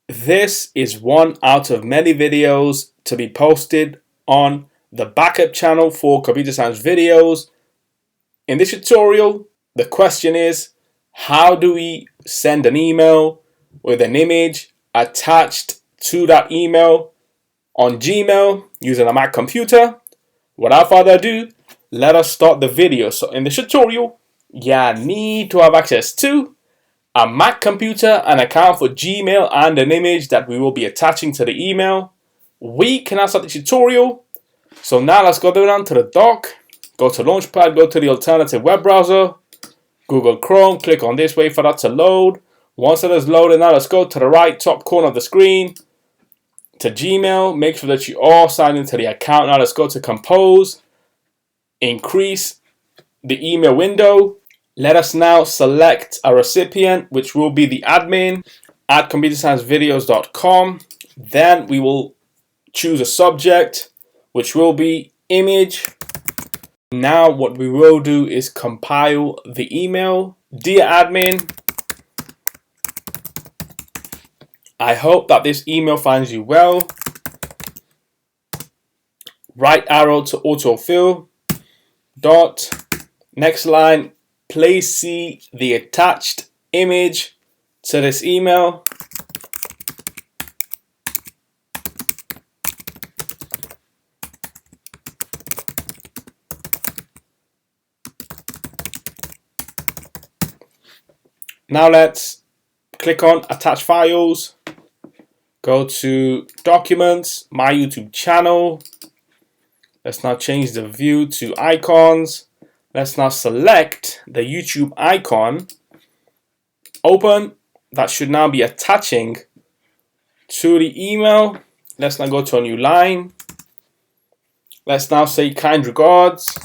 This is one out of many videos to be posted on the backup channel for computer science videos. In this tutorial, the question is, how do we send an email with an image attached to that email on Gmail using a Mac computer? Without further ado, let us start the video. So in this tutorial, you need to have access to a Mac computer, an account for Gmail, and an image that we will be attaching to the email. We can now start the tutorial. So now let's go down to the dock, go to Launchpad, go to the alternative web browser, Google Chrome, click on this, wait for that to load. Once it is loaded, now let's go to the right top corner of the screen to Gmail. Make sure that you are signed into the account. Now let's go to Compose, increase the email window. Let us now select a recipient, which will be the admin at computersciencevideos.com. Then we will choose a subject, which will be image. Now what we will do is compile the email. Dear admin, I hope that this email finds you well. Right arrow to autofill. Dot. Next line. Please see the attached image to this email. Now let's click on Attach Files. Go to Documents, My YouTube Channel. Let's now change the view to Icons. Let's now select the YouTube icon. Open. That should now be attaching to the email. Let's now go to a new line. Let's now say kind regards.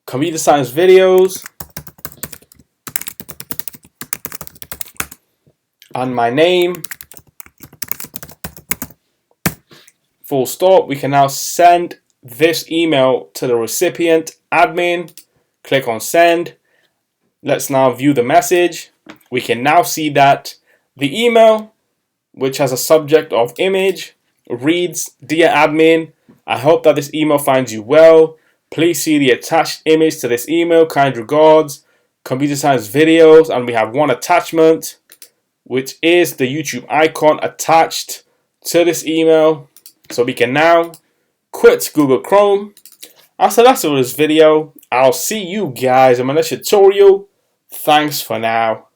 Computer Science Videos. And my name. Full stop. We can now send this email to the recipient, admin. Click on send. Let's now view the message. We can now see that the email, which has a subject of image, reads, Dear admin, I hope that this email finds you well. Please see the attached image to this email. Kind regards, Computer Science Videos. And we have one attachment, which is the YouTube icon attached to this email. So we can now quit Google Chrome. And so that's it for this video. I'll see you guys in my next tutorial. Thanks for now.